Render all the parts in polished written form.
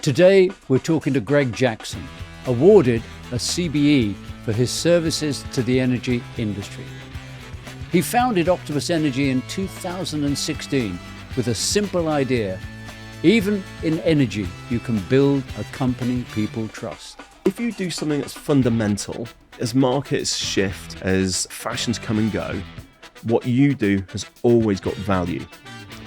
Today, we're talking to Greg Jackson, awarded a CBE for his services to the energy industry. He founded Octopus Energy in 2016 with a simple idea. Even in energy, you can build a company people trust. If you do something that's fundamental, as markets shift, as fashions come and go, what you do has always got value.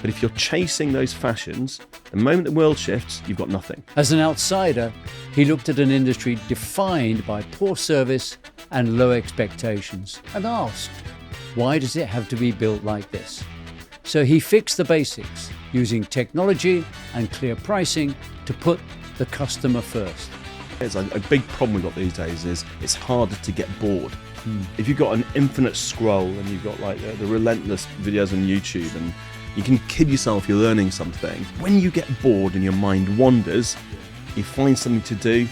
But if you're chasing those fashions, the moment the world shifts, you've got nothing. As an outsider, he looked at an industry defined by poor service and low expectations and asked, why does it have to be built like this? So he fixed the basics using technology and clear pricing to put the customer first. It's a big problem we've got these days is it's harder to get bored. If you've got an infinite scroll and you've got like the relentless videos on YouTube and you can kid yourself you're learning something, when you get bored and your mind wanders, you find something to do,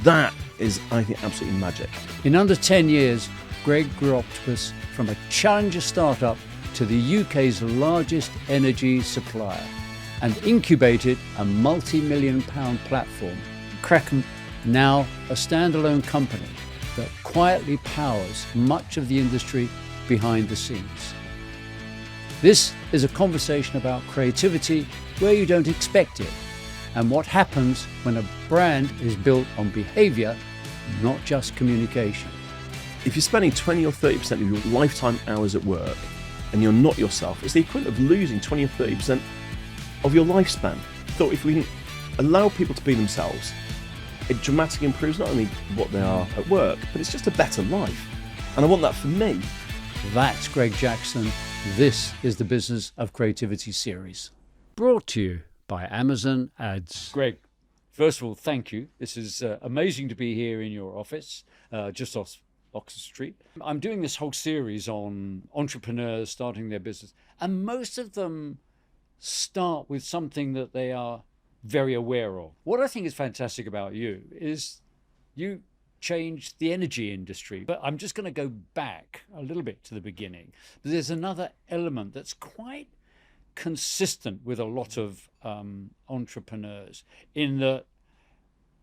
that is, I think, absolutely magic. In under 10 years, Greg grew Octopus from a challenger startup to the UK's largest energy supplier and incubated a multi-million-pound platform, Kraken, now a standalone company that quietly powers much of the industry behind the scenes. This is a conversation about creativity where you don't expect it, and what happens when a brand is built on behaviour, not just communication. If you're spending 20 or 30% of your lifetime hours at work and you're not yourself, it's the equivalent of losing 20 or 30% of your lifespan. So if we can allow people to be themselves, it dramatically improves not only what they are at work, but it's just a better life. And I want that for me. That's Greg Jackson. This is the Business of Creativity series, brought to you by Amazon Ads. Greg, first of all, thank you. This is amazing to be here in your office, just off Oxford Street. I'm doing this whole series on entrepreneurs starting their business, and most of them start with something that they are very aware of. What I think is fantastic about you is you changed the energy industry, but I'm just going to go back a little bit to the beginning. But there's another element that's quite consistent with a lot of entrepreneurs, in that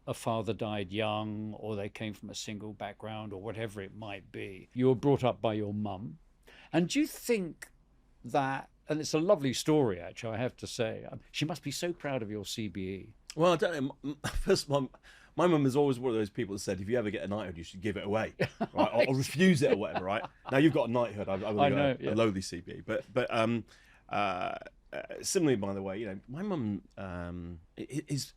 a father died young, or they came from a single background, or whatever it might be. You were brought up by your mum. And do you think that, and it's a lovely story actually, I have to say, she must be so proud of your CBE. Well, I don't know. First of all, my mum is always one of those people that said, if you ever get a knighthood, you should give it away, right? Or refuse it or whatever, right? Now you've got a knighthood. I've only got a lowly CBE. But similarly, by the way, you know, my mum is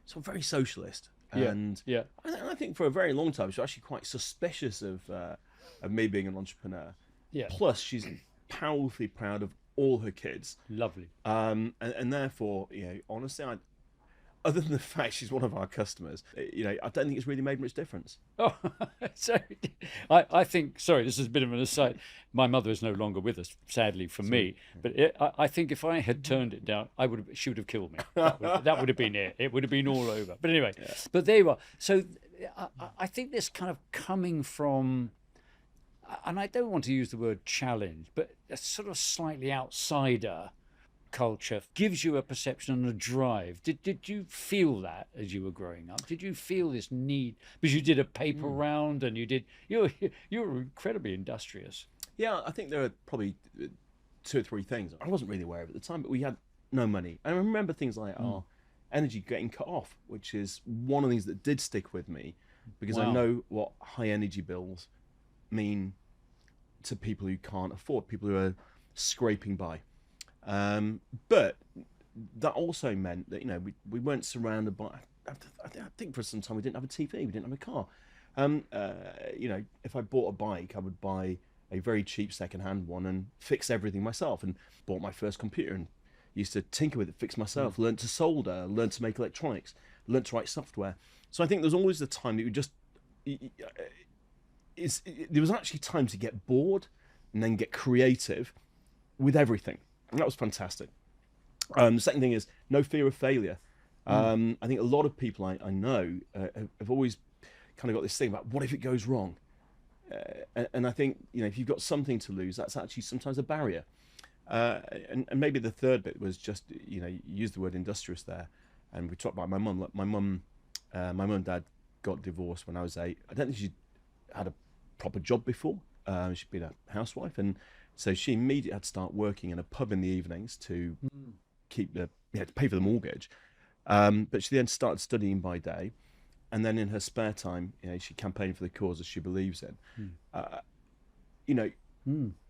sort of very socialist. And I think for a very long time, she was actually quite suspicious of me being an entrepreneur. Yeah. Plus, she's powerfully proud of all her kids. Lovely. And therefore, you know, honestly, other than the fact she's one of our customers, you know, I don't think it's really made much difference. Oh, so I think, sorry, this is a bit of an aside. My mother is no longer with us, sadly for me. But I think if I had turned it down, she would have killed me. That would have been it. It would have been all over. But anyway, but there you are. So I think this kind of coming from, and I don't want to use the word challenge, but a sort of slightly outsider culture gives you a perception and a drive. Did you feel that as you were growing up? Did you feel this need? Because you did a paper round and you were incredibly industrious. Yeah, I think there are probably 2 or 3 things. I wasn't really aware of at the time, but we had no money. And I remember things like our energy getting cut off, which is one of the things that did stick with me, because I know what high energy bills mean to people who can't afford, people who are scraping by. But that also meant that, you know, we weren't surrounded by, I think for some time we didn't have a TV, we didn't have a car. You know, if I bought a bike, I would buy a very cheap second-hand one and fix everything myself, and bought my first computer and used to tinker with it, fix myself, learned to solder, learned to make electronics, learned to write software. So I think there's always the time that you just, there was actually time to get bored and then get creative with everything. And that was fantastic. The second thing is no fear of failure. I think a lot of people I know have always kind of got this thing about, what if it goes wrong? And I think, you know, if you've got something to lose, that's actually sometimes a barrier. And maybe the third bit was just, you know, you used the word industrious there. And we talked about my mum. My mum and dad got divorced when I was 8. I don't think she had a proper job before. She'd been a housewife, and so she immediately had to start working in a pub in the evenings to keep to pay for the mortgage. But she then started studying by day, and then in her spare time, she campaigned for the causes she believes in.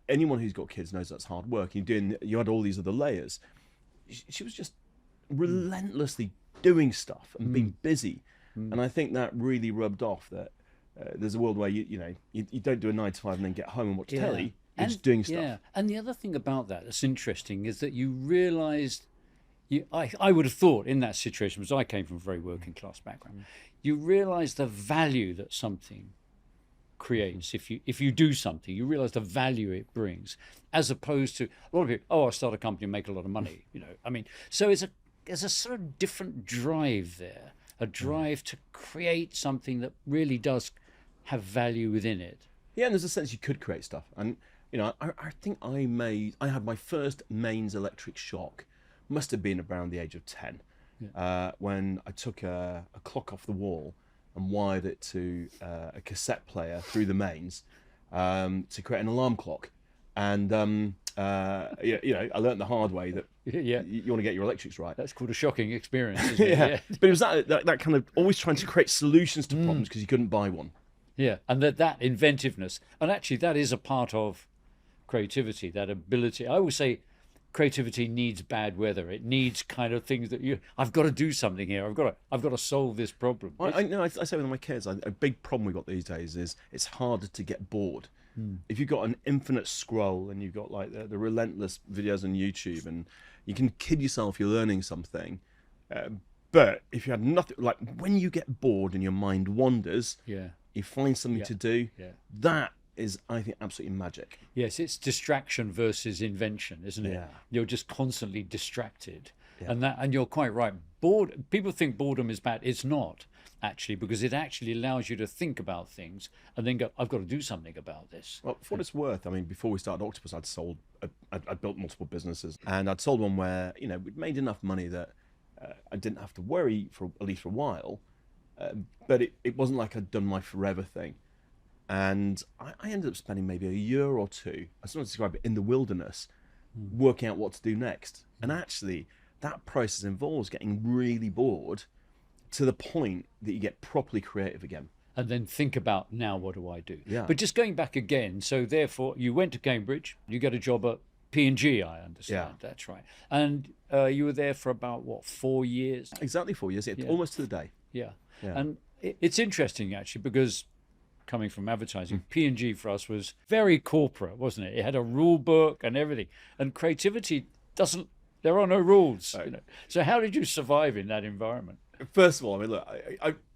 Anyone who's got kids knows that's hard work. You had all these other layers. She was just relentlessly doing stuff and being busy, and I think that really rubbed off that there's a world where you don't do a 9 to 5 and then get home and watch telly. You're just doing stuff. Yeah, and the other thing about that's interesting is that you realised. I would have thought in that situation, because I came from a very working class background, you realise the value that something creates. If you do something, you realise the value it brings, as opposed to a lot of people. I'll start a company and make a lot of money. So there's a sort of different drive there, a drive to create something that really does have value within it. Yeah, and there's a sense you could create stuff. And I think I had my first mains electric shock. Must have been around the age of 10, when I took a clock off the wall and wired it to a cassette player through the mains to create an alarm clock. And I learned the hard way that you want to get your electrics right. That's called a shocking experience, isn't it? Yeah. But it was that kind of always trying to create solutions to problems because you couldn't buy one. Yeah, and that inventiveness, and actually that is a part of creativity, that ability. I always say creativity needs bad weather. It needs kind of things that I've got to do something here. I've got to solve this problem. I say with my kids, a big problem we've got these days is it's harder to get bored. If you've got an infinite scroll and you've got like the relentless videos on YouTube, and you can kid yourself you're learning something, but if you had nothing, like when you get bored and your mind wanders, you find something to do. That is, I think, absolutely magic. Yes, it's distraction versus invention, isn't it? You're just constantly distracted, and you're quite right. People think boredom is bad. It's not, actually, because it actually allows you to think about things and then go, I've got to do something about this. Well, for what it's worth, I mean, before we started Octopus, I'd built multiple businesses, and I'd sold one where we'd made enough money that I didn't have to worry for at least for a while, but it wasn't like I'd done my forever thing. And I ended up spending maybe a year or two, I sort of describe it, in the wilderness, working out what to do next. And actually, that process involves getting really bored to the point that you get properly creative again. And then think about, now what do I do? Yeah. But just going back again, so therefore you went to Cambridge, you got a job at P&G, I understand. Yeah. That's right. And you were there for about, 4 years? Exactly 4 years, almost to the day. Yeah. And it's interesting, actually, because coming from advertising, P&G for us was very corporate, wasn't it? It had a rule book and everything. And creativity there are no rules. Right. So how did you survive in that environment? First of all, I mean, look,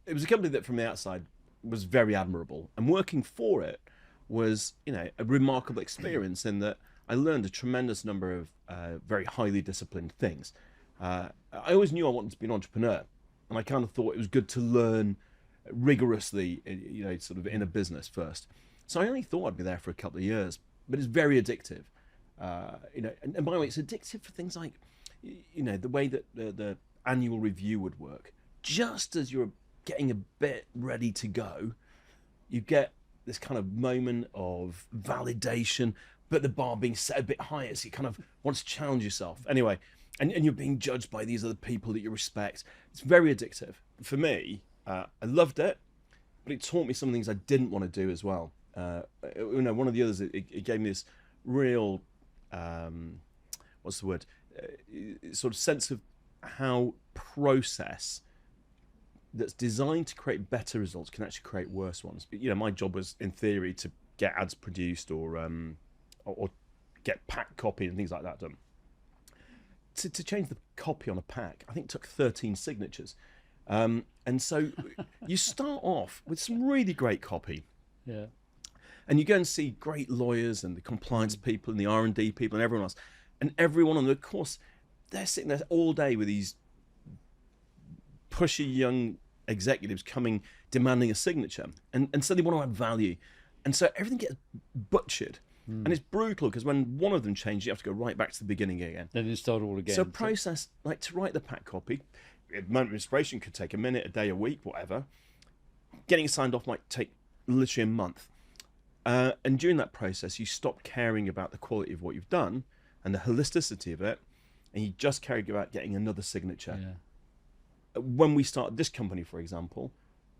it was a company that from the outside was very admirable. And working for it was, a remarkable experience in that I learned a tremendous number of very highly disciplined things. I always knew I wanted to be an entrepreneur. And I kind of thought it was good to learn rigorously, sort of in a business first. So I only thought I'd be there for a couple of years, but it's very addictive. And by the way, it's addictive for things like, the way that the annual review would work. Just as you're getting a bit ready to go, you get this kind of moment of validation, but the bar being set a bit higher, so you kind of want to challenge yourself. Anyway, and you're being judged by these other people that you respect. It's very addictive. For me, I loved it, but it taught me some things I didn't want to do as well. One of the others, it gave me this real, sort of sense of how process that's designed to create better results can actually create worse ones. But, my job was, in theory, to get ads produced or get pack copy and things like that done. To change the copy on a pack, I think took 13 signatures. And so you start off with some really great copy. Yeah. And you go and see great lawyers and the compliance people and the R&D people and everyone else. And every one of them, of course, they're sitting there all day with these pushy young executives coming, demanding a signature. And so they want to add value. And so everything gets butchered. And it's brutal because when one of them changes, you have to go right back to the beginning again. Then you start all again. So process, like to write the pack copy, a moment of inspiration could take a minute, a day, a week, whatever. Getting signed off might take literally a month. And during that process, you stop caring about the quality of what you've done and the holisticity of it, and you just care about getting another signature. Yeah. When we started this company, for example,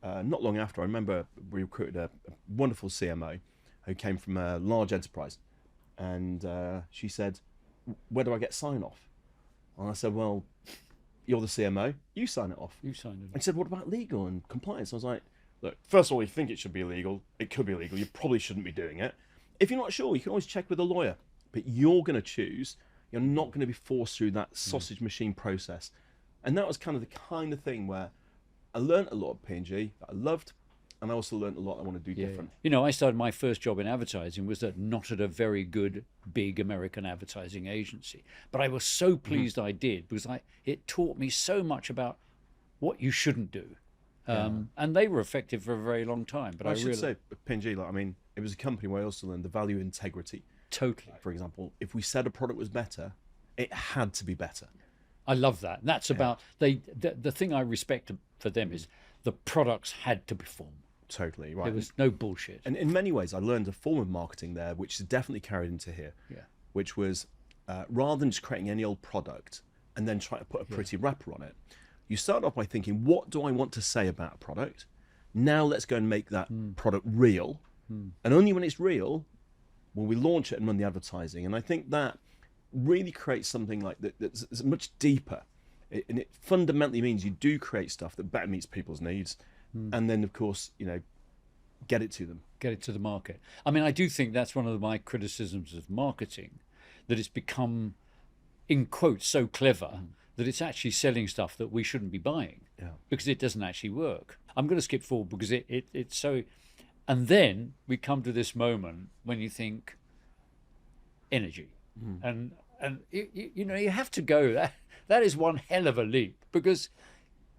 not long after, I remember we recruited a wonderful CMO who came from a large enterprise. And she said, where do I get sign off? And I said, well, you're the CMO, you sign it off. You signed it off. And she said, what about legal and compliance? I was like, look, first of all, you think it should be illegal. It could be illegal. You probably shouldn't be doing it. If you're not sure, you can always check with a lawyer. But you're going to choose. You're not going to be forced through that sausage machine process. And that was kind of the thing where I learned a lot of P&G that I loved, and I also learned a lot I want to do different. You know, I started my first job in advertising was not at a very good, big American advertising agency. But I was so pleased I did, because it taught me so much about what you shouldn't do. And they were effective for a very long time. But I should say, P&G, like, I mean, it was a company where I also learned the value of integrity. Totally. For example, if we said a product was better, it had to be better. I love that. And that's about the thing I respect for them is the products had to perform. Totally right. There was no bullshit. And in many ways, I learned a form of marketing there, which is definitely carried into here. Yeah. Which was rather than just creating any old product and then trying to put a pretty wrapper on it, you start off by thinking, what do I want to say about a product? Now let's go and make that product real. And only when it's real will we launch it and run the advertising. And I think that really creates something like that's much deeper. And it fundamentally means you do create stuff that better meets people's needs. And then, of course, you know, get it to them. Get it to the market. I mean, I do think that's one of my criticisms of marketing, that it's become, in quotes, so clever that it's actually selling stuff that we shouldn't be buying because it doesn't actually work. I'm going to skip forward because it's so... And then we come to this moment when you think energy. And you know, you have to go, that is one hell of a leap, because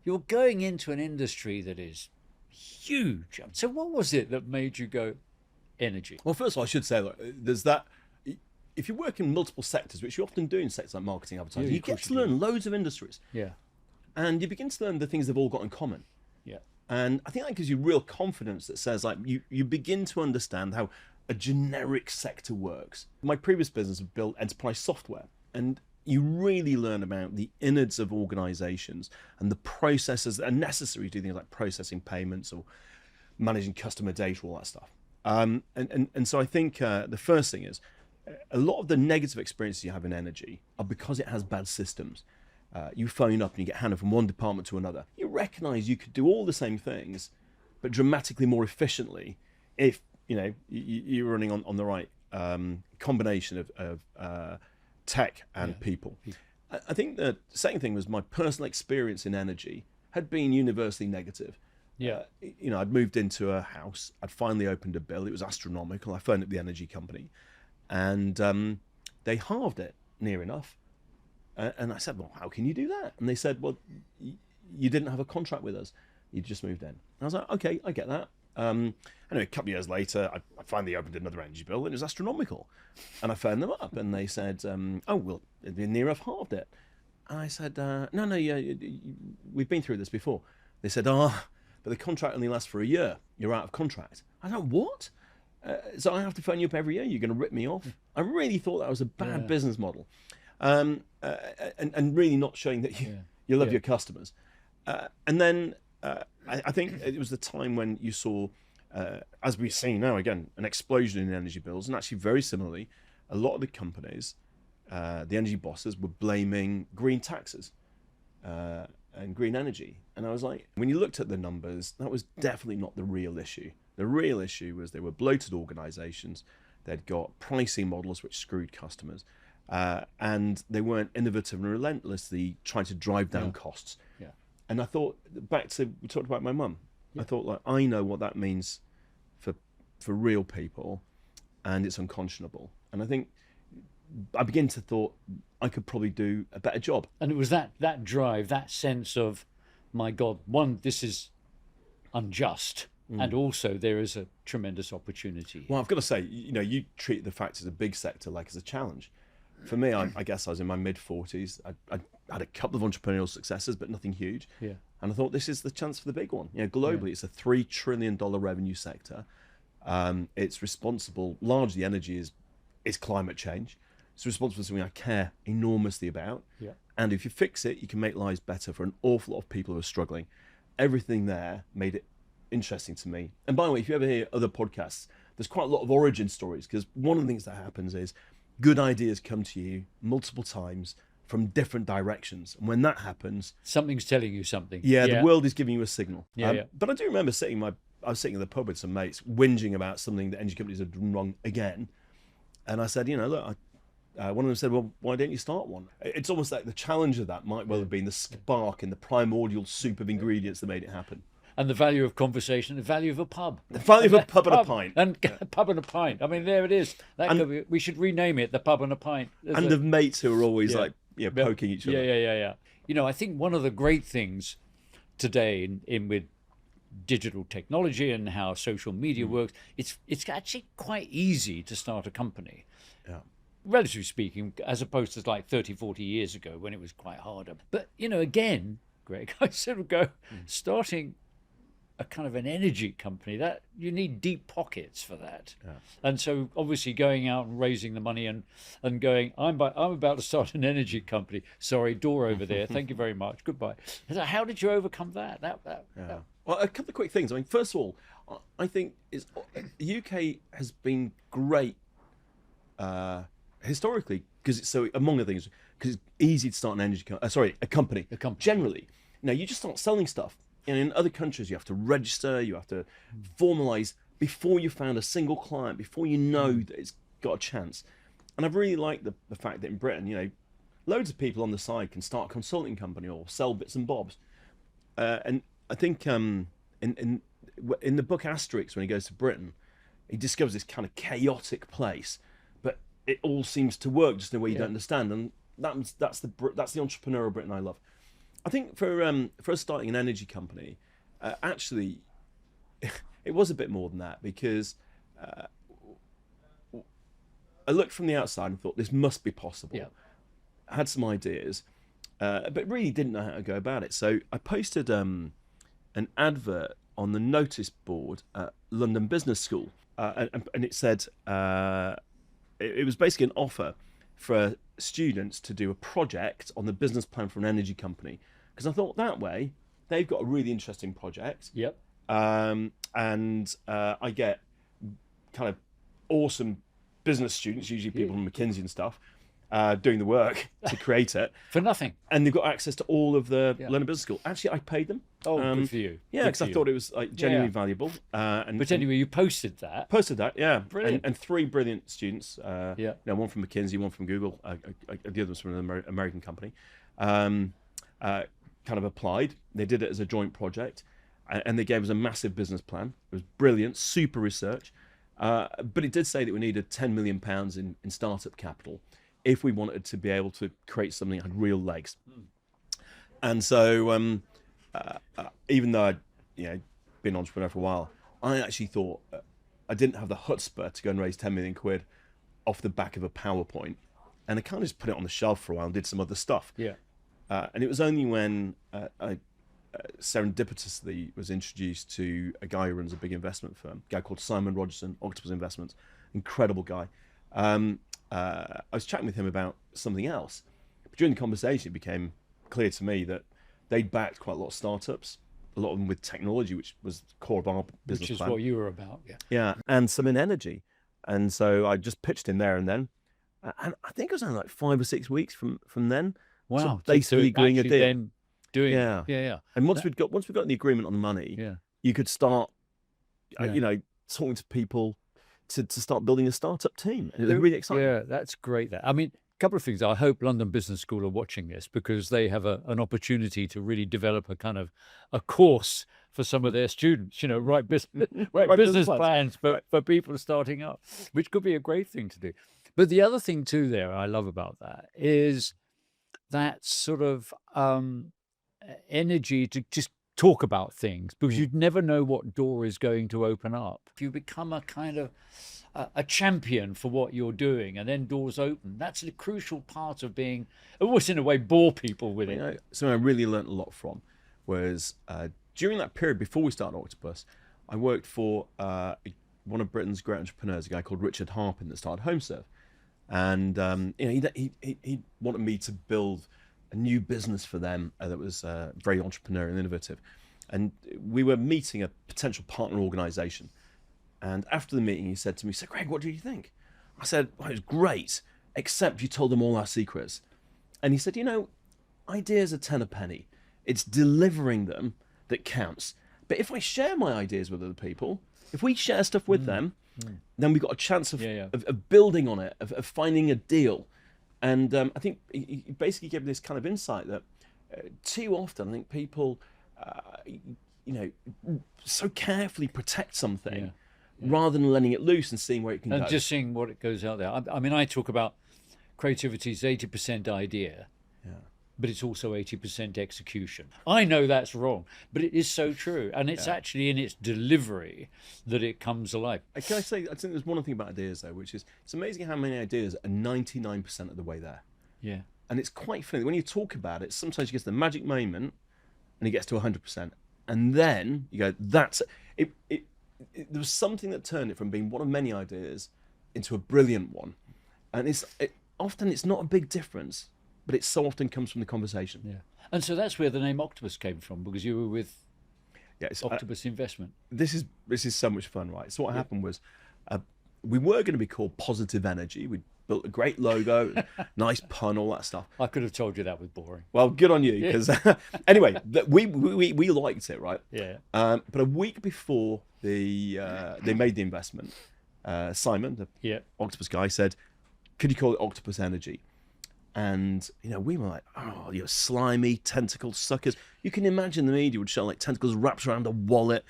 you're going into an industry that is huge. So what was it that made you go energy? Well, first of all, I should say, look, there's that. If you work in multiple sectors, which you often do in sectors like marketing, advertising, you get to learn loads of industries. Yeah. And you begin to learn the things they've all got in common. Yeah. And I think that gives you real confidence that says, like, you begin to understand how a generic sector works. My previous business built enterprise software, and you really learn about the innards of organizations and the processes that are necessary to do things like processing payments or managing customer data, all that stuff. And so I think the first thing is a lot of the negative experiences you have in energy are because it has bad systems. You phone up and you get handed from one department to another. You recognize you could do all the same things, but dramatically more efficiently if, you know, you're running on the right combination of tech and people. I think the second thing was my personal experience in energy had been universally negative. You know, I'd moved into a house, I'd finally opened a bill, it was astronomical. I phoned up the energy company and they halved it near enough. And I said, well, how can you do that? And they said, well, you didn't have a contract with us, you just moved in. And I was like, okay, I get that. Anyway, a couple of years later, I finally opened another energy bill and it was astronomical. And I phoned them up and they said, oh, well, they near enough halved it. And I said, no, we've been through this before. They said, but the contract only lasts for a year. You're out of contract. I said, what? So I have to phone you up every year? You're going to rip me off? I really thought that was a bad business model. And really not showing that you love your customers. And then I think it was the time when you saw, as we see now again, an explosion in energy bills. And actually very similarly, a lot of the companies, the energy bosses were blaming green taxes and green energy. And I was like, when you looked at the numbers, that was definitely not the real issue. The real issue was they were bloated organizations. They'd got pricing models which screwed customers. And they weren't innovative and relentlessly trying to drive down costs. Yeah. And I thought, back to, we talked about my mum. I thought, like, I know what that means for real people, and it's unconscionable. And I think I began to thought I could probably do a better job. And it was that drive, that sense of, my God, one, this is unjust. And also there is a tremendous opportunity. Well, I've got to say, you know, you treat the fact as a big sector like as a challenge. for me, I guess I was in my mid-40s. I had a couple of entrepreneurial successes, but nothing huge. Yeah. And I thought this is the chance for the big one. Globally, it's a $3 trillion revenue sector. It's responsible, largely energy is climate change. It's responsible for something I care enormously about. Yeah. And if you fix it, you can make lives better for an awful lot of people who are struggling. Everything there made it interesting to me. And by the way, if you ever hear other podcasts, there's quite a lot of origin stories, because one of the things that happens is good ideas come to you multiple times from different directions. And when that happens, something's telling you something. The world is giving you a signal. Yeah. But I do remember I was sitting in the pub with some mates, whinging about something that energy companies had done wrong again. And I said, look, one of them said, well, why don't you start one? It's almost like the challenge of that might well have been the spark and the primordial soup of ingredients that made it happen. And the value of conversation, the value of a pub. The value of a pub and a pint. And pub and a pint. I mean, there it is. We should rename it the pub and a pint. And of mates who are always poking each other. Yeah. I think one of the great things today in with digital technology and how social media works, it's actually quite easy to start a company. Yeah. Relatively speaking, as opposed to like 30, 40 years ago when it was quite harder. But, again, Greg, I sort of go, starting a kind of an energy company, that you need deep pockets for that. Yeah. And so obviously going out and raising the money and going, I'm about to start an energy company. Sorry, door over there. Thank you very much. Goodbye. So how did you overcome that? Well, a couple of quick things. I mean, first of all, I think the UK has been great historically, because it's so, among other things, because it's easy to start a company. Generally. Now, you just start selling stuff. And in other countries, you have to register, you have to formalize before you found a single client, before you know that it's got a chance. And I've really liked the fact that in Britain, loads of people on the side can start a consulting company or sell bits and bobs. And I think in the book Asterix, when he goes to Britain, he discovers this kind of chaotic place, but it all seems to work just in a way you don't understand. And that's the entrepreneurial Britain I love. I think for us starting an energy company, actually, it was a bit more than that, because I looked from the outside and thought this must be possible. Yeah. I had some ideas, but really didn't know how to go about it. So I posted an advert on the notice board at London Business School, and it said it was basically an offer for students to do a project on the business plan for an energy company. Because I thought that way, they've got a really interesting project. Yep. And I get kind of awesome business students, usually people from McKinsey and stuff, doing the work to create it. For nothing. And they've got access to all of the London Business School. Actually, I paid them. Oh, good for you. Yeah, because I thought it was genuinely valuable. But anyway, you posted that. Yeah. Brilliant. And three brilliant students. One from McKinsey, one from Google. The other was from an American company. Kind of applied. They did it as a joint project, and they gave us a massive business plan. It was brilliant, super research. But it did say that we needed £10 million in startup capital if we wanted to be able to create something that had real legs. And so, even though I'd been an entrepreneur for a while, I actually thought I didn't have the chutzpah to go and raise 10 million quid off the back of a PowerPoint, and I kind of just put it on the shelf for a while and did some other stuff. Yeah. And it was only when I serendipitously was introduced to a guy who runs a big investment firm, a guy called Simon Rogerson, Octopus Investments, incredible guy. I was chatting with him about something else. But during the conversation, it became clear to me that they'd backed quite a lot of startups, a lot of them with technology, which was the core of our business plan. Which is what you were about, Yeah, and some in energy. And so I just pitched in there and then. And I think it was only like 5 or 6 weeks from then. Wow. So basically agreeing a deal. Then doing yeah. And once we'd got the agreement on the money, you could start, talking to people to start building a startup team. And it was really exciting. Yeah, that's great. I mean, a couple of things. I hope London Business School are watching this, because they have an opportunity to really develop a kind of a course for some of their students, write business plans for people starting up, which could be a great thing to do. But the other thing too there I love about that is that sort of energy to just talk about things because you'd never know what door is going to open up. If you become a kind of a champion for what you're doing and then doors open, that's a crucial part of being, almost in a way, bore people with it. Something I really learnt a lot from was during that period before we started Octopus, I worked for one of Britain's great entrepreneurs, a guy called Richard Harpin that started HomeServe. And he wanted me to build a new business for them that was very entrepreneurial and innovative. And we were meeting a potential partner organization. And after the meeting, he said to me, "So Greg, what do you think?" I said, "Well, it was great, except you told them all our secrets." And he said, "Ideas are 10 a penny. It's delivering them that counts. But if I share my ideas with other people, if we share stuff with them, then we've got a chance of building on it, of finding a deal." And I think he basically gave me this kind of insight that too often I think people, so carefully protect something rather than letting it loose and seeing where it can go. And just seeing what it goes out there. I mean, I talk about creativity is 80% idea, but it's also 80% execution. I know that's wrong, but it is so true. And it's actually in its delivery that it comes alive. Can I say, I think there's one thing about ideas, though, which is it's amazing how many ideas are 99% of the way there. Yeah. And it's quite funny. When you talk about it, sometimes you get to the magic moment and it gets to 100%. And then you go, that's it. There was something that turned it from being one of many ideas into a brilliant one. And often it's not a big difference, but it so often comes from the conversation. Yeah. And so that's where the name Octopus came from, because you were with Octopus Investment. This is so much fun, right? So what happened was we were going to be called Positive Energy. We built a great logo, nice pun, all that stuff. I could have told you that was boring. Well, good on you, because anyway, we liked it, right? Yeah. But a week before they made the investment, Simon, the Octopus guy, said, "Could you call it Octopus Energy?" And we were like, "Oh, you're slimy tentacle suckers." You can imagine the media would show like tentacles wrapped around a wallet,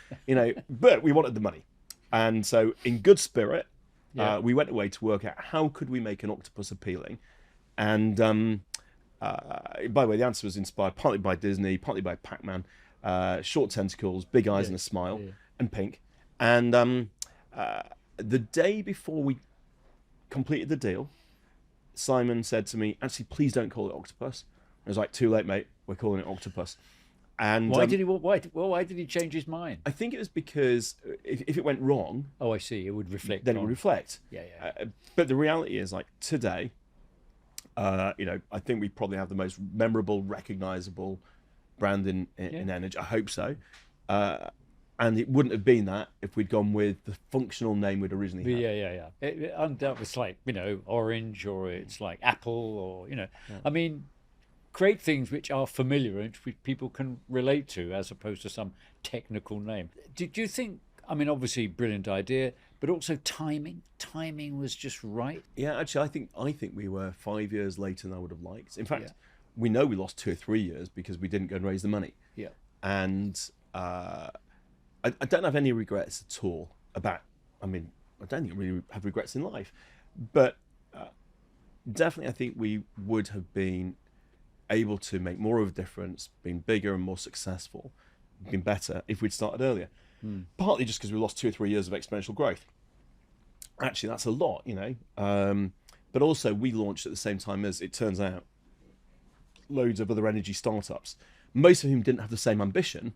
But we wanted the money, and so in good spirit, we went away to work out how could we make an octopus appealing. And by the way, the answer was inspired partly by Disney, partly by Pac-Man, short tentacles, big eyes and a smile, and pink. And the day before we completed the deal, Simon said to me, "Actually, please don't call it Octopus." I was like, "Too late, mate. We're calling it Octopus." And why did he change his mind? I think it was because if it went wrong, I see, it would reflect. Then it would reflect. Yeah. But the reality is, like today, I think we probably have the most memorable, recognizable brand in energy. I hope so. And it wouldn't have been that if we'd gone with the functional name we'd originally had. It's like, orange, or it's like apple, or, I mean, create things which are familiar and which people can relate to, as opposed to some technical name. Did you think, obviously brilliant idea, but also timing was just right? Yeah, actually, I think we were 5 years later than I would have liked. In fact, we know we lost 2 or 3 years because we didn't go and raise the money. Yeah. And I don't have any regrets at all about, I don't think I really have regrets in life, but definitely I think we would have been able to make more of a difference, been bigger and more successful, been better if we'd started earlier. Partly just because we lost 2 or 3 years of exponential growth. Actually, that's a lot, but also we launched at the same time as, it turns out, loads of other energy startups, most of whom didn't have the same ambition.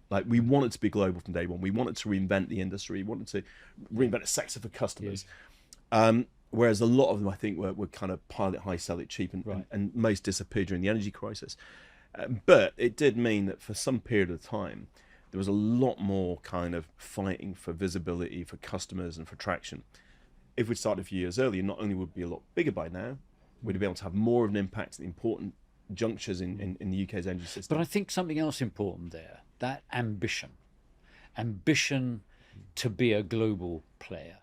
Like, we wanted to be global from day one. We wanted to reinvent the industry. We wanted to reinvent a sector for customers. Whereas a lot of them, I think, were kind of pilot high, sell it cheap, and most disappeared during the energy crisis. But it did mean that for some period of time, there was a lot more kind of fighting for visibility, for customers, and for traction. If we'd started a few years earlier, not only would we be a lot bigger by now, we'd be able to have more of an impact at the important junctures in the UK's energy system. But I think something else important there, that ambition to be a global player.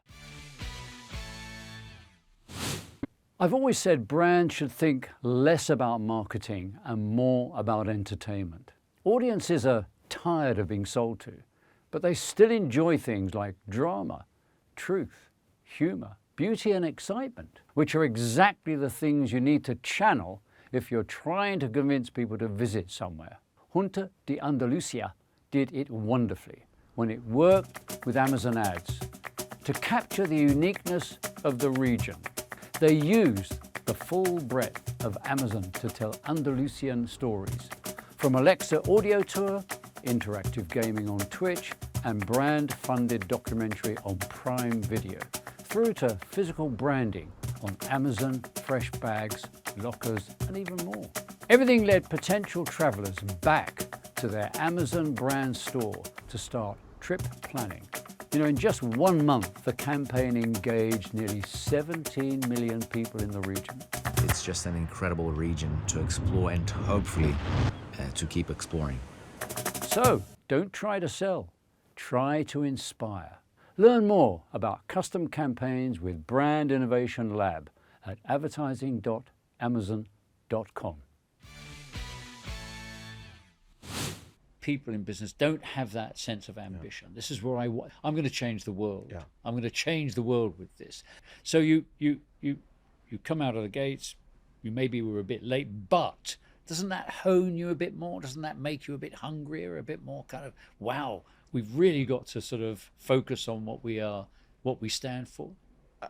I've always said brands should think less about marketing and more about entertainment. Audiences are tired of being sold to, but they still enjoy things like drama, truth, humour, beauty and excitement, which are exactly the things you need to channel if you're trying to convince people to visit somewhere. Junta de Andalucía did it wonderfully when it worked with Amazon ads to capture the uniqueness of the region. They used the full breadth of Amazon to tell Andalusian stories, from Alexa audio tour, interactive gaming on Twitch, and brand-funded documentary on Prime Video, through to physical branding on Amazon, fresh bags, lockers, and even more. Everything led potential travelers back to their Amazon brand store to start trip planning. You know, in just 1 month, the campaign engaged nearly 17 million people in the region. It's just an incredible region to explore and hopefully to keep exploring. So, don't try to sell, try to inspire. Learn more about custom campaigns with Brand Innovation Lab at advertising.amazon.com. People in business don't have that sense of ambition. This is where I'm going to change the world. Yeah. I'm going to change the world with this. So you come out of the gates, you maybe were a bit late, but doesn't that hone you a bit more? Doesn't that make you a bit hungrier, a bit more kind of, wow, we've really got to sort of focus on what we are, what we stand for?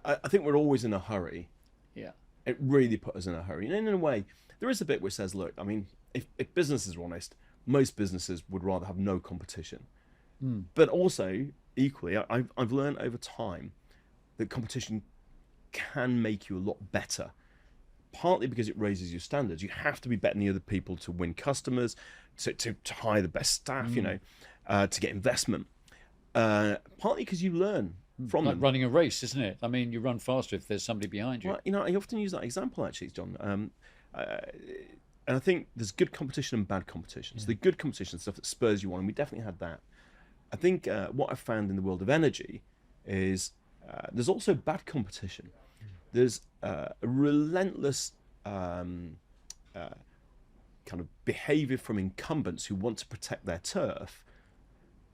I think we're always in a hurry. Yeah. It really put us in a hurry. And in a way, there is a bit which says, look, I mean, if businesses are honest, most businesses would rather have no competition. But also, equally, I've learned over time that competition can make you a lot better. Partly because it raises your standards. You have to be better than the other people to win customers, to hire the best staff, you know, to get investment. Partly because you learn from them. Running a race, isn't it? I mean, you run faster if there's somebody behind you. Well, you know, I often use that example, actually, John. And I think there's good competition and bad competition. So the good competition, stuff that spurs you on, and we definitely had that. I think what I've found in the world of energy is there's also bad competition. There's a relentless kind of behaviour from incumbents who want to protect their turf,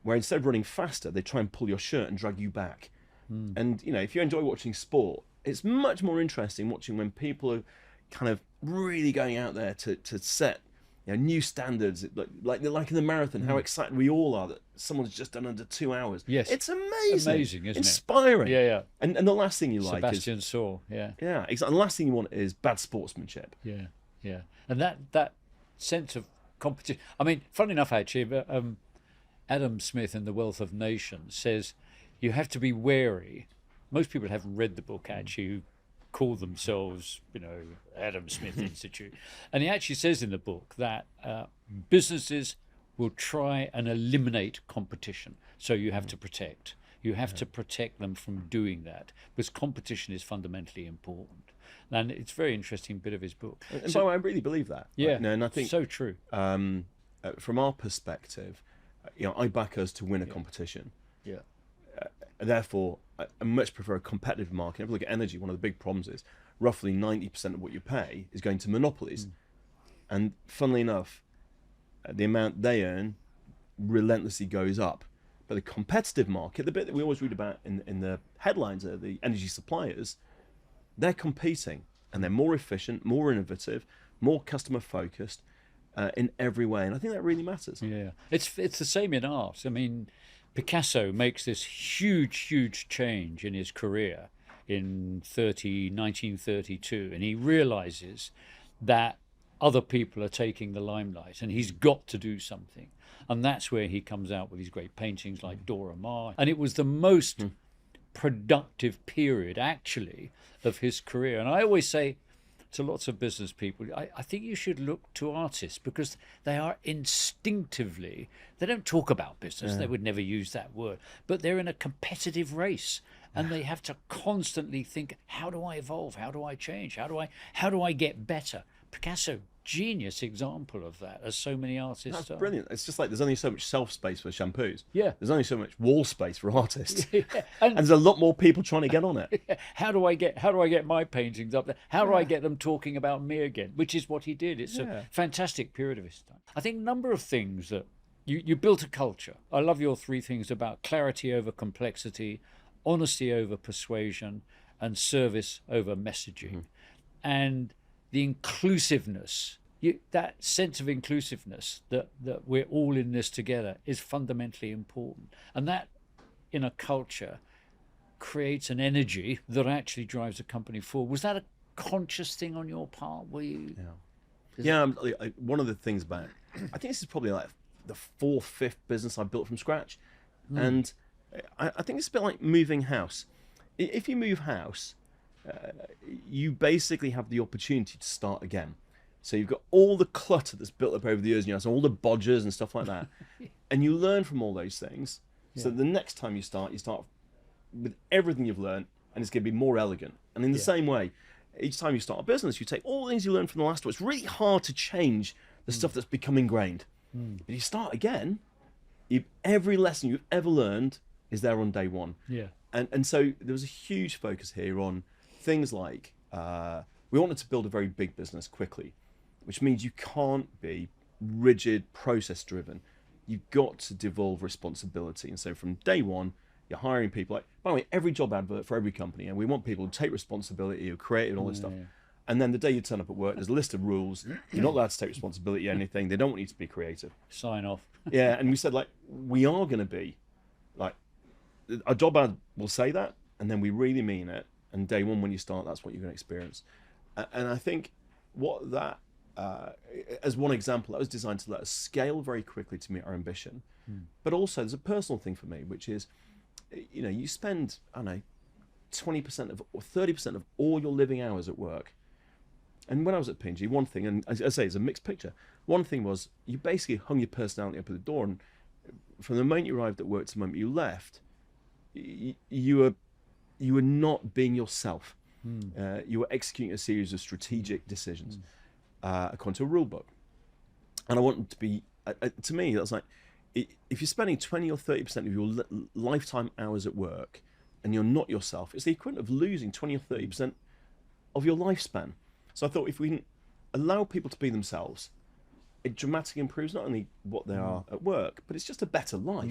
where instead of running faster, they try and pull your shirt and drag you back. And, you know, if you enjoy watching sport, it's much more interesting watching when people are kind of really going out there to set, you know, new standards, like in the marathon, how excited we all are that someone's just done under 2 hours. Yes. It's amazing. Amazing, isn't Inspiring. it? Yeah. And the last thing you like Sebastian Saw, yeah. Yeah, exactly. The last thing you want is bad sportsmanship. Yeah. And that sense of competition. I mean, funny enough, actually, Adam Smith in The Wealth of Nations says you have to be wary. Most people haven't read the book, actually, who call themselves, you know, Adam Smith Institute. And he actually says in the book that businesses will try and eliminate competition. So you have to protect. You have to protect them from doing that, because competition is fundamentally important. And it's a very interesting bit of his book. And so I really believe that. Yeah, right? And I think so true. From our perspective, you know, I back us to win a competition. Yeah. Therefore, I much prefer a competitive market. If you look at energy, one of the big problems is roughly 90% of what you pay is going to monopolies. And funnily enough, the amount they earn relentlessly goes up. But the competitive market, the bit that we always read about in the headlines are the energy suppliers, they're competing and they're more efficient, more innovative, more customer focused in every way. And I think that really matters. Yeah, it's the same in art. I mean, Picasso makes this huge change in his career in 1932, and he realizes that other people are taking the limelight and he's got to do something. And that's where he comes out with his great paintings like Dora Maar. And it was the most productive period, actually, of his career. And I always say to lots of business people, I think you should look to artists, because they are instinctively, they don't talk about business, they would never use that word, but they're in a competitive race, and they have to constantly think, how do I evolve? How do I change? How do I get better? Picasso, genius example of that, as so many artists That's are. brilliant. It's just like there's only so much shelf space for shampoos. Yeah. There's only so much wall space for artists. Yeah. And there's a lot more people trying to get on it. How do I get my paintings up there? How do I get them talking about me again? Which is what he did. It's a fantastic period of his time. I think a number of things that you built a culture. I love your 3 things about clarity over complexity, honesty over persuasion, and service over messaging. And the inclusiveness that sense of inclusiveness, that we're all in this together, is fundamentally important. And that, in a culture, creates an energy that actually drives a company forward. Was that a conscious thing on your part? Were you? Yeah. One of the things about, I think this is probably like the 4th, 5th business I built from scratch. And I think it's a bit like moving house. If you move house, you basically have the opportunity to start again. So you've got all the clutter that's built up over the years, so all the bodgers and stuff like that. And you learn from all those things. So the next time you start with everything you've learned, and it's going to be more elegant. And in the same way, each time you start a business, you take all the things you learned from the last one. It's really hard to change the stuff that's become ingrained. But you start again, every lesson you've ever learned is there on day one. Yeah. And so there was a huge focus here on things like, we wanted to build a very big business quickly, which means you can't be rigid, process driven. You've got to devolve responsibility. And so from day one, you're hiring people. Like, by the way, every job advert for every company, and we want people to take responsibility, who create all this stuff. And then the day you turn up at work, there's a list of rules. You're not allowed to take responsibility for anything. They don't want you to be creative. Sign off. Yeah, and we said, like, we are going to be, like, a job ad will say that, and then we really mean it. And day one, when you start, that's what you're going to experience. And I think what that, as one example, that was designed to let us scale very quickly to meet our ambition. But also, there's a personal thing for me, which is, you know, you spend, I don't know, 20% of or 30% of all your living hours at work. And when I was at P&G, one thing, and as I say, it's a mixed picture. One thing was you basically hung your personality up at the door, and from the moment you arrived at work to the moment you left, you were not being yourself. You were executing a series of strategic decisions according to a rule book. And I wanted to be, to me, that's like, if you're spending 20 or 30% of your lifetime hours at work and you're not yourself, it's the equivalent of losing 20 or 30% of your lifespan. So I thought if we can allow people to be themselves, it dramatically improves not only what they are at work, but it's just a better life.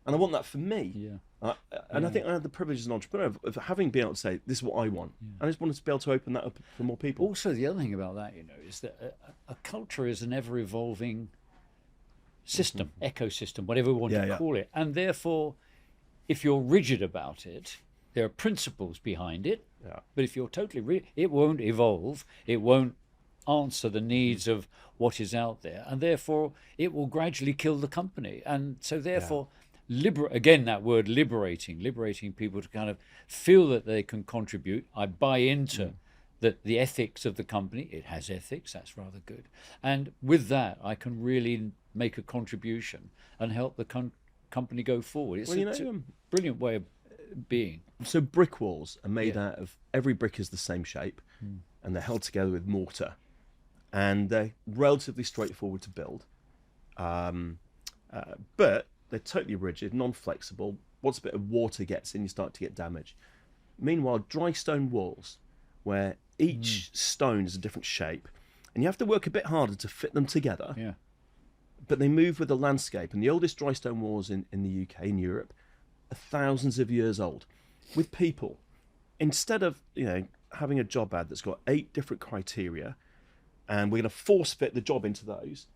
And I want that for me. And I think I had the privilege as an entrepreneur of having been able to say, this is what I want. I just wanted to be able to open that up for more people. Also, the other thing about that, you know, is that a culture is an ever-evolving system, ecosystem, whatever we want to call it. And therefore, if you're rigid about it, there are principles behind it. But if you're totally it won't evolve. It won't answer the needs of what is out there. And therefore, it will gradually kill the company. And so therefore, again, that word liberating people to kind of feel that they can contribute. I buy into the ethics of the company. It has ethics. That's rather good. And with that, I can really make a contribution and help the company go forward. It's a brilliant way of being. So brick walls are made out of, every brick is the same shape, and they're held together with mortar, and they're relatively straightforward to build, but they're totally rigid, non-flexible. Once a bit of water gets in, you start to get damage. Meanwhile, dry stone walls, where each stone is a different shape, and you have to work a bit harder to fit them together, but they move with the landscape. And the oldest dry stone walls in the UK, in Europe, are thousands of years old. With people, instead of, you know, having a job ad that's got 8 different criteria, and we're going to force fit the job into those,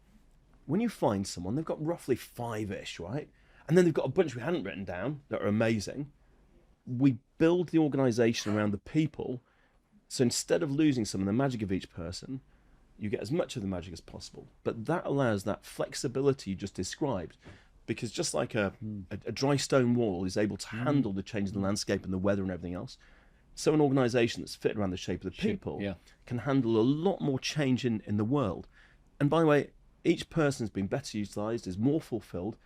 when you find someone, they've got roughly 5-ish, right? And then they've got a bunch we hadn't written down that are amazing. We build the organisation around the people, so instead of losing some of the magic of each person, you get as much of the magic as possible. But that allows that flexibility you just described, because just like a dry stone wall is able to handle the change in the landscape and the weather and everything else, so an organisation that's fit around the shape of the people can handle a lot more change in the world. And by the way, each person has been better utilised, is more fulfilled,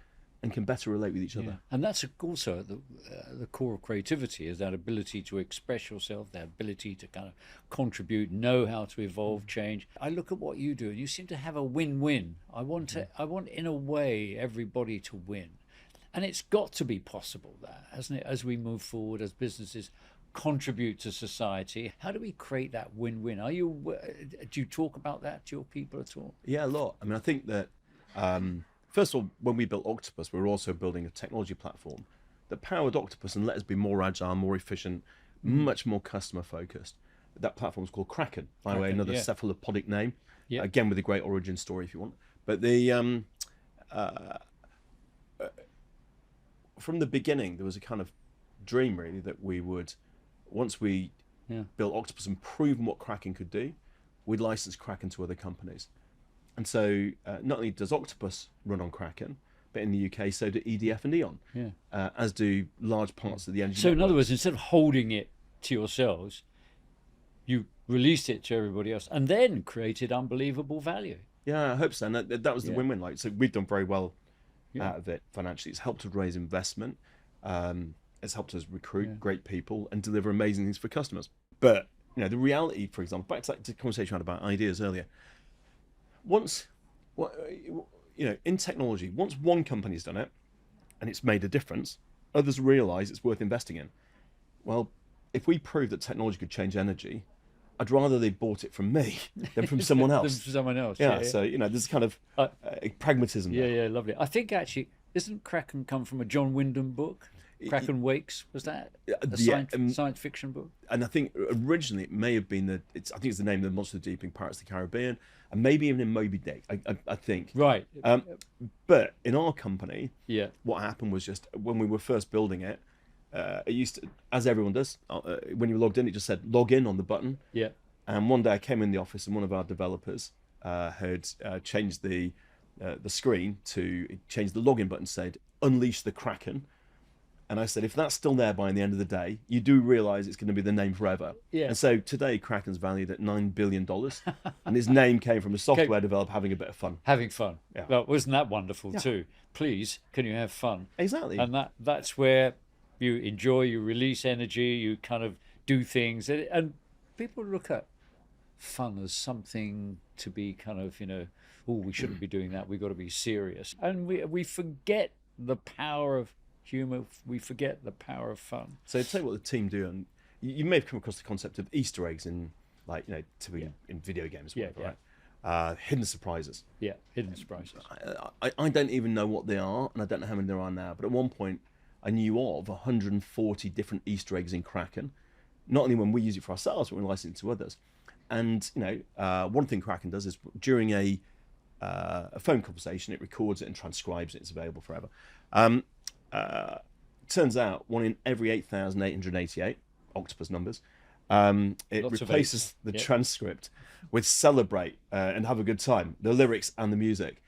and can better relate with each other. And that's also at the core of creativity, is that ability to express yourself, that ability to kind of contribute, know how to evolve, change. I look at what you do, and you seem to have a win-win. I want in a way everybody to win, and it's got to be possible, that, hasn't it? As we move forward, as businesses contribute to society, how do we create that win-win? Do you talk about that to your people at all? Yeah, a lot. I mean, I think that. First of all, when we built Octopus, we were also building a technology platform that powered Octopus and let us be more agile, more efficient, much more customer focused. That platform is called Kraken, by the way, another cephalopodic name. Yeah. Again, with a great origin story if you want. But the from the beginning, there was a kind of dream really that we would, once we built Octopus and proven what Kraken could do, we'd license Kraken to other companies. And so not only does Octopus run on Kraken, but in the UK, so do EDF and E.ON, as do large parts of the energy So network. in other words, instead of holding it to yourselves, you released it to everybody else and then created unbelievable value. Yeah, I hope so. And that was the win-win. Like, so we've done very well out of it financially. It's helped us raise investment. It's helped us recruit great people and deliver amazing things for customers. But the reality, for example, back to the conversation we had about ideas earlier. In technology, once one company's done it and it's made a difference, others realise it's worth investing in. Well, if we prove that technology could change energy, I'd rather they bought it from me than from someone else. From someone else. Yeah. So there's kind of pragmatism there. Yeah, lovely. I think actually, isn't Kraken come from a John Wyndham book? Kraken Wakes, was that a science fiction book? And I think originally it may have been I think it's the name of the Monster of the Deep in Pirates of the Caribbean, and maybe even in Moby Dick. I think. Right. But in our company, what happened was just when we were first building it, it used to, as everyone does, when you logged in, it just said log in on the button. Yeah. And one day I came in the office and one of our developers had changed the screen to change the login button, said unleash the Kraken. And I said, if that's still there by the end of the day, you do realise it's going to be the name forever. Yeah. And so today, Kraken's valued at $9 billion. And his name came from a software developer having a bit of fun. Having fun. Yeah. Well, wasn't that wonderful too? Please, can you have fun? Exactly. And that's where you enjoy, you release energy, you kind of do things. And people look at fun as something to be kind of, we shouldn't be doing that. We've got to be serious. And we forget the power of humour, we forget the power of fun. So to tell you what the team do, and you may have come across the concept of Easter eggs in, typically in video games, right? Hidden surprises. Yeah, hidden surprises. I don't even know what they are, and I don't know how many there are now. But at one point, I knew of 140 different Easter eggs in Kraken. Not only when we use it for ourselves, but when we license it to others. And one thing Kraken does is during a phone conversation, it records it and transcribes it. It's available forever. Turns out 1 in every 8,888 Octopus numbers, it Lots replaces the transcript with celebrate and have a good time, the lyrics and the music.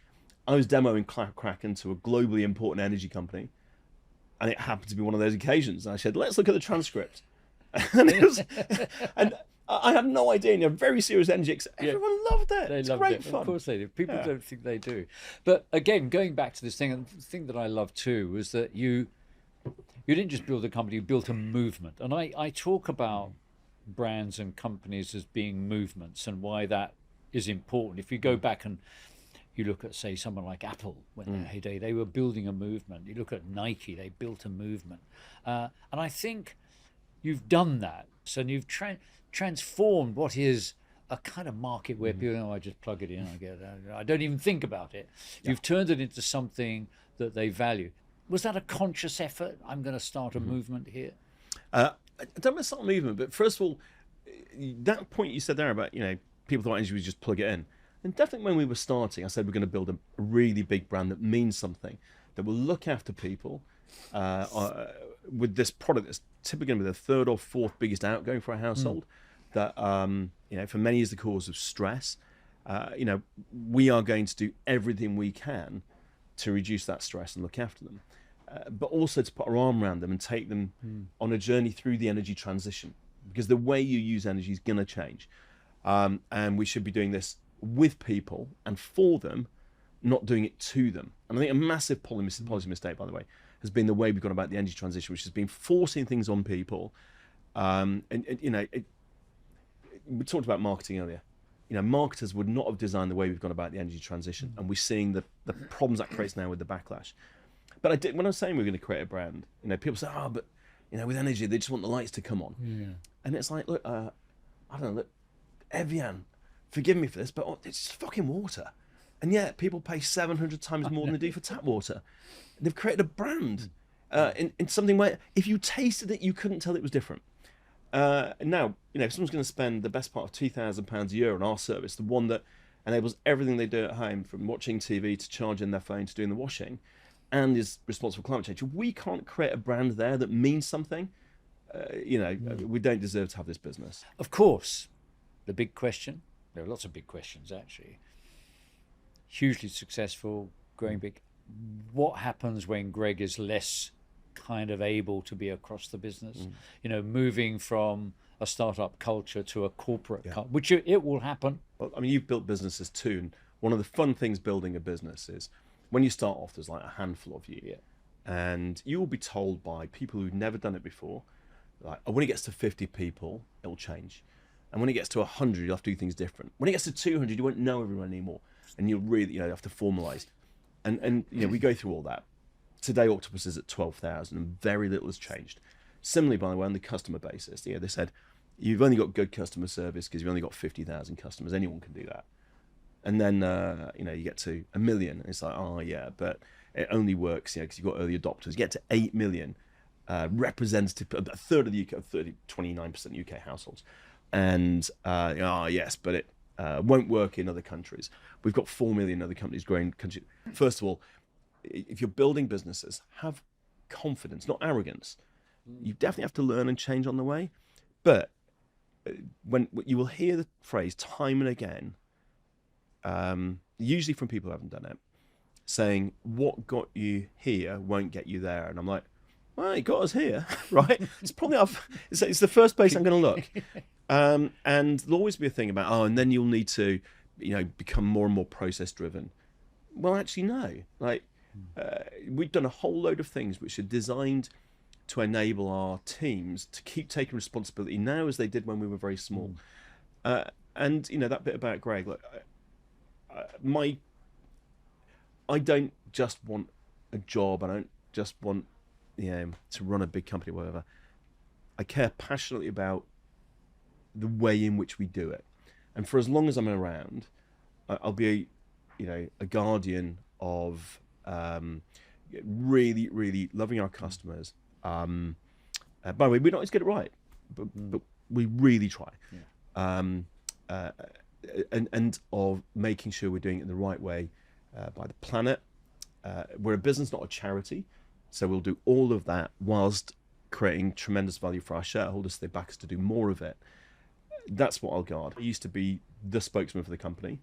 I was demoing Kraken to a globally important energy company, and it happened to be one of those occasions. And I said, let's look at the transcript. and I had no idea. Very serious energy. Everyone loved it. They it's loved great it. fun. Of course they do. People don't think they do. But again, going back to this thing, and the thing that I love too was that you didn't just build a company, you built a movement. And I talk about brands and companies as being movements and why that is important. If you go back and you look at, say, someone like Apple, when their heyday, they were building a movement. You look at Nike, they built a movement. And I think you've done that. So you've transformed what is a kind of market where people, I just plug it in, I get it. I don't even think about it. Yeah. You've turned it into something that they value. Was that a conscious effort? I'm going to start a movement here. I don't want to start a movement, but first of all, that point you said there about people thought energy was just plug it in. And definitely when we were starting, I said we're going to build a really big brand that means something, that will look after people with this product that's typically going to be the third or fourth biggest outgoing for a household. That for many is the cause of stress. We are going to do everything we can to reduce that stress and look after them, but also to put our arm around them and take them on a journey through the energy transition, because the way you use energy is going to change, and we should be doing this with people and for them, not doing it to them. And I think a massive policy mistake, by the way, has been the way we've gone about the energy transition, which has been forcing things on people. We talked about marketing earlier. Marketers would not have designed the way we've gone about the energy transition, and we're seeing the problems that creates now with the backlash. But when I was saying we're going to create a brand, people say, but with energy they just want the lights to come on. Yeah. And it's like, look, I don't know, look, Evian, forgive me for this, but it's just fucking water, and yet people pay 700 times more than they do for tap water. They've created a brand in something where if you tasted it, you couldn't tell it was different. Now, if someone's going to spend the best part of £2,000 a year on our service, the one that enables everything they do at home, from watching TV to charging their phone to doing the washing, and is responsible for climate change. If we can't create a brand there that means something, we don't deserve to have this business. Of course, the big question, there are lots of big questions actually. Hugely successful, growing big. What happens when Greg is less kind of able to be across the business? Moving from a startup culture to a corporate culture, which it will happen. Well, I mean, you've built businesses too, and one of the fun things building a business is when you start off, there's like a handful of you, and you will be told by people who've never done it before, like, when it gets to 50 people, it'll change, and when it gets to 100, you'll have to do things different. When it gets to 200, you won't know everyone anymore, and you'll really, have to formalize, and we go through all that. Today, Octopus is at 12,000, and very little has changed. Similarly, by the way, on the customer basis, they said, you've only got good customer service because you've only got 50,000 customers. Anyone can do that. And then, you get to 1 million. And it's like, oh, yeah, but it only works, because you've got early adopters. You get to 8 million, representative, a third of the UK, 29% UK households. And, yes, but it won't work in other countries. We've got 4 million other companies growing. First of all, if you're building businesses, have confidence, not arrogance. You definitely have to learn and change on the way. But when you will hear the phrase time and again, usually from people who haven't done it, saying, what got you here won't get you there. And I'm like, well, it got us here, right? It's probably it's the first place I'm going to look. And there'll always be a thing about, and then you'll need to, become more and more process driven. Well, actually, no. We've done a whole load of things which are designed to enable our teams to keep taking responsibility now as they did when we were very small. And that bit about Greg, I don't just want a job. I don't just want to run a big company or whatever. I care passionately about the way in which we do it, and for as long as I'm around, I'll be a guardian of really, really loving our customers. By the way, we don't always get it right, but we really try. And of making sure we're doing it in the right way by the planet. We're a business, not a charity, so we'll do all of that whilst creating tremendous value for our shareholders. They back us to do more of it. That's what I'll guard. I used to be the spokesman for the company,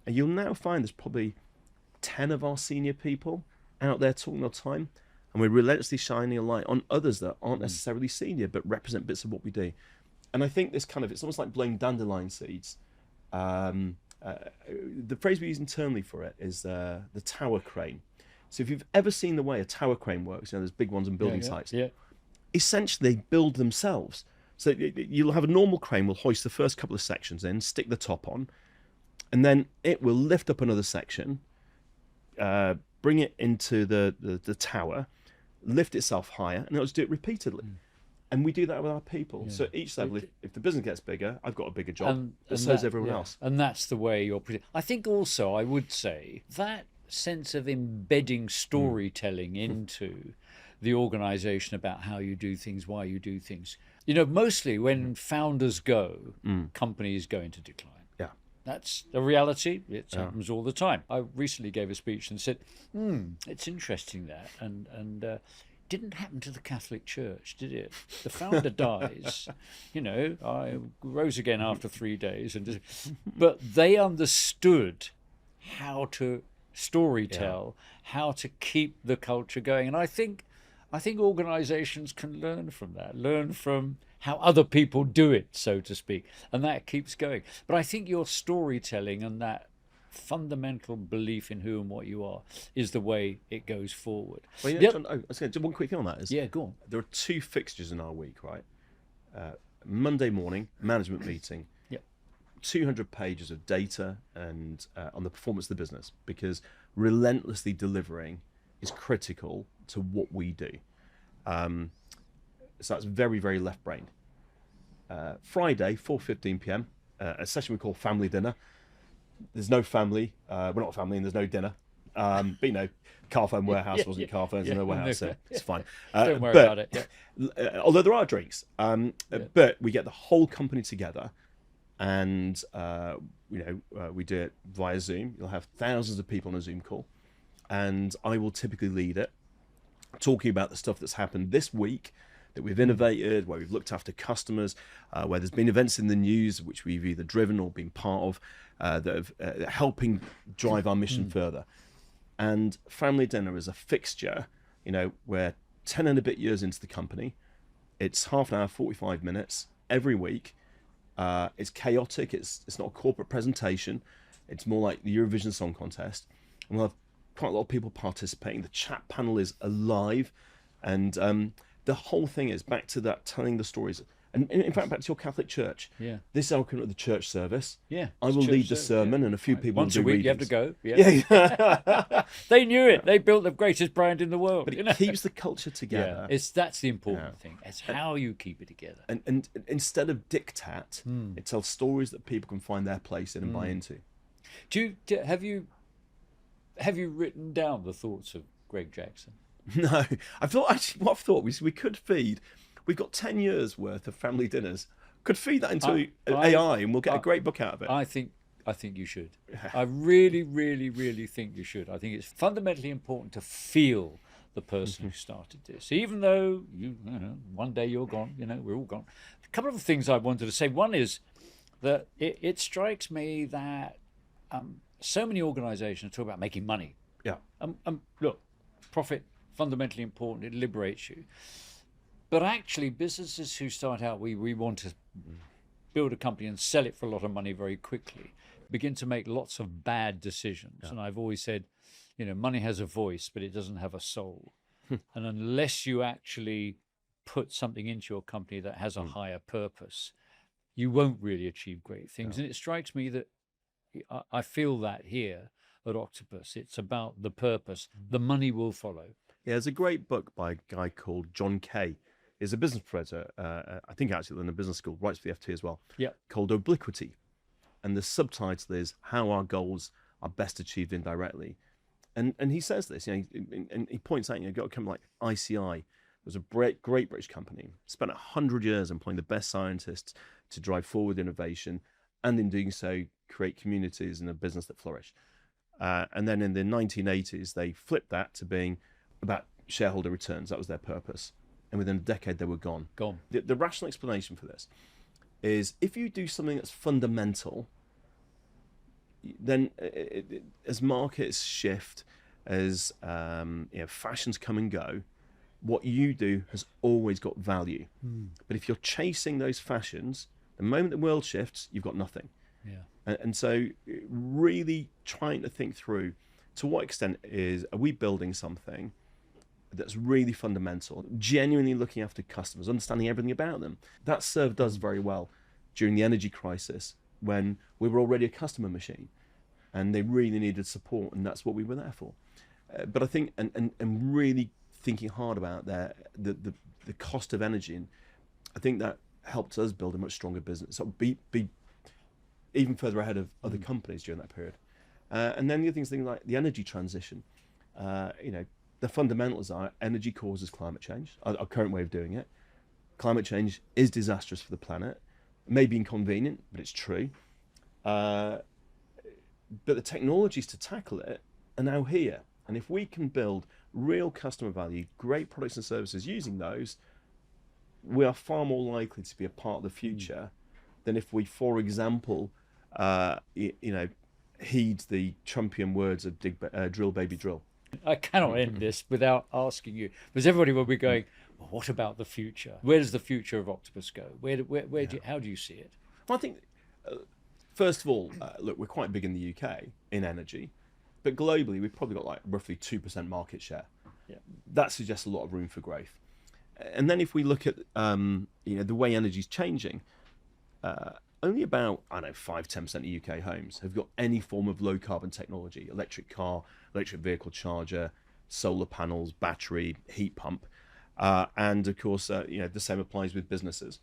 and you'll now find there's probably 10 of our senior people out there talking all the time. And we're relentlessly shining a light on others that aren't necessarily senior, but represent bits of what we do. And I think it's almost like blowing dandelion seeds. The phrase we use internally for it is the tower crane. So if you've ever seen the way a tower crane works, there's big ones on building sites. Yeah. Essentially, they build themselves. So you'll have a normal crane will hoist the first couple of sections in, stick the top on, and then it will lift up another section, bring it into the tower, lift itself higher, and it'll just do it repeatedly. And we do that with our people. So each level, if the business gets bigger, I've got a bigger job, but so does everyone else. And that's the way you're... I think also, I would say, that sense of embedding storytelling into the organisation about how you do things, why you do things. Mostly when founders go, companies go into decline. That's a reality. It happens all the time. I recently gave a speech and said, it's interesting that. And didn't happen to the Catholic Church, did it? The founder dies. I rose again after 3 days. But they understood how to storytell, how to keep the culture going. And I think organisations can learn from that, learn from how other people do it, so to speak, and that keeps going. But I think your storytelling and that fundamental belief in who and what you are is the way it goes forward. Well, John, I was going to do one quick thing on that. Go on. There are 2 fixtures in our week, right? Monday morning, management meeting. 200 pages of data and on the performance of the business, because relentlessly delivering is critical to what we do. So that's very, very left-brained. Friday, 4:15 p.m, a session we call family dinner. There's no family. We're not a family, and there's no dinner. But Carphone Warehouse wasn't Carphone, there's no warehouse, so it's fine. Don't worry about it. Although there are drinks, but we get the whole company together, and we do it via Zoom. You'll have thousands of people on a Zoom call, and I will typically lead it, talking about the stuff that's happened this week, that we've innovated, where we've looked after customers, where there's been events in the news which we've either driven or been part of, that have helping drive our mission further. And family dinner is a fixture. We're 10 and a bit years into the company. It's half an hour, 45 minutes every week. It's chaotic. It's not a corporate presentation. It's more like the Eurovision Song Contest. And we'll have quite a lot of people participating. The chat panel is alive. And the whole thing is back to that telling the stories. And in fact, back to your Catholic church. Yeah. This is our equivalent of the church service. Yeah. I will lead the sermon, and a few people Once will a do week readings. you have to go. Yeah. They knew it. They built the greatest brand in the world. But it keeps the culture together. That's the important thing. It's how you keep it together. And instead of diktat, it tells stories that people can find their place in and buy into. Have you written down the thoughts of Greg Jackson? No, what I've thought was we could feed. We've got 10 years worth of family dinners. Could feed that into AI, and we'll get a great book out of it. I think you should. I really, really, really think you should. I think it's fundamentally important to feel the person who started this, even though one day you're gone. We're all gone. A couple of things I wanted to say. One is that it strikes me that so many organisations talk about making money. Yeah. Look, profit fundamentally important. It liberates you. But actually, businesses who start out, we want to build a company and sell it for a lot of money very quickly, begin to make lots of bad decisions. Yeah. And I've always said, money has a voice, but it doesn't have a soul. And unless you actually put something into your company that has a higher purpose, you won't really achieve great things. And it strikes me that I feel that here at Octopus. It's about the purpose. The money will follow. Yeah, there's a great book by a guy called John Kay. He's a business professor, I think actually in a business school, writes for the FT as well, called Obliquity. And the subtitle is How Our Goals Are Best Achieved Indirectly. And he says this, and he points out, you've got a company like ICI. It was a great British company, spent 100 years employing the best scientists to drive forward innovation, and in doing so, create communities and a business that flourish. And then in the 1980s, they flipped that to being about shareholder returns. That was their purpose. And within a decade, they were gone. The rational explanation for this is if you do something that's fundamental, then as markets shift, as fashions come and go, what you do has always got value. But if you're chasing those fashions, the moment the world shifts, you've got nothing. Yeah. And so really trying to think through, to what extent are we building something that's really fundamental, genuinely looking after customers, understanding everything about them. That served us very well during the energy crisis when we were already a customer machine and they really needed support, and that's what we were there for. But I think, and really thinking hard about the cost of energy, and I think that helped us build a much stronger business, so be even further ahead of other companies during that period. And then the other things like the energy transition, the fundamentals are energy causes climate change, our current way of doing it. Climate change is disastrous for the planet. It may be inconvenient, but it's true. But the technologies to tackle it are now here. And if we can build real customer value, great products and services using those, we are far more likely to be a part of the future than if we, for example, heed the Trumpian words of drill, baby, drill. I cannot end this without asking you, because everybody will be going, well, what about the future? Where does the future of Octopus go? How do you see it? Well, I think, first of all, look, we're quite big in the UK in energy, but globally we've probably got like roughly 2% market share. Yeah. That suggests a lot of room for growth. And then if we look at the way energy is changing, only about 5-10% of UK homes have got any form of low carbon technology: electric car, electric vehicle charger, solar panels, battery, heat pump, and of course the same applies with businesses.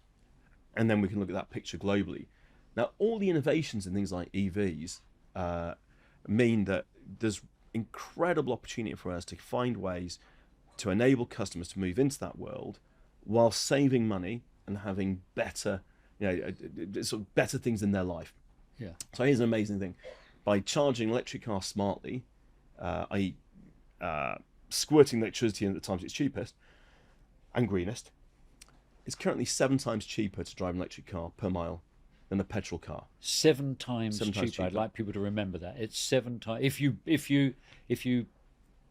And then we can look at that picture globally. Now, all the innovations in things like EVs mean that there's incredible opportunity for us to find ways to enable customers to move into that world while saving money and having better sort of better things in their life. Yeah. So here's an amazing thing: by charging electric cars smartly, i.e., squirting electricity in at the times it's cheapest and greenest, it's currently 7 times cheaper to drive an electric car per mile than a petrol car. 7 times cheaper. I'd like people to remember that. It's 7 times. If you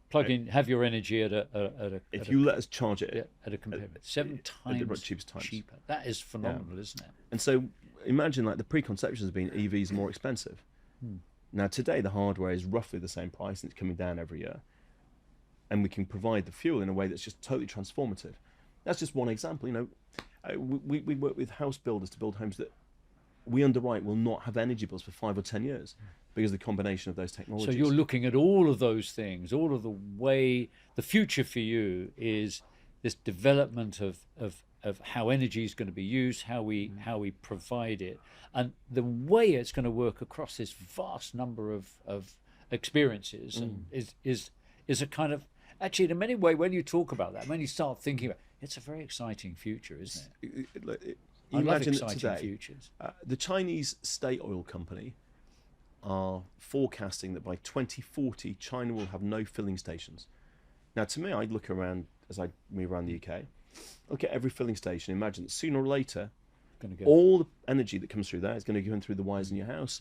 plug in, have your energy at a if you let us charge it at a comparative 7 times cheaper. That is phenomenal, isn't it? And so imagine like the preconception has been EVs are more expensive. Now today the hardware is roughly the same price and it's coming down every year, and we can provide the fuel in a way that's just totally transformative. That's just one example. We work with house builders to build homes that we underwrite will not have energy bills for 5 or 10 years because of the combination of those technologies. So you're looking at all of those things, all of the way the future for you is this development of how energy is going to be used, how we provide it, and the way it's going to work across this vast number of experiences, and is a kind of, actually in many ways when you talk about that, when you start thinking about it, it's a very exciting future, isn't it? You imagine that exciting today, futures. The Chinese state oil company are forecasting that by 2040 China will have no filling stations. Now to me, I look around as I move around the UK, look at every filling station, imagine that sooner or later all the energy that comes through there is going to go in through the wires in your house,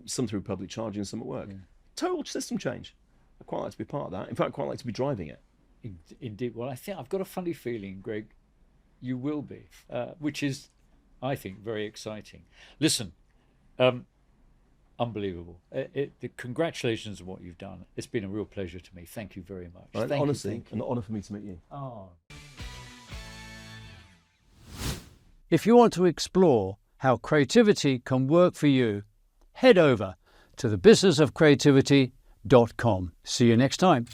some through public charging, some at work. Total system change. I quite like to be part of that. In fact, I quite like to be driving it. Indeed. Well, I think I've got a funny feeling, Greg, you will be, which is, I think, very exciting. Listen, unbelievable. Congratulations on what you've done. It's been a real pleasure to me. Thank you very much. Well, honestly, an honour for me to meet you. Oh. If you want to explore how creativity can work for you, head over to thebusinessofcreativity.com. See you next time.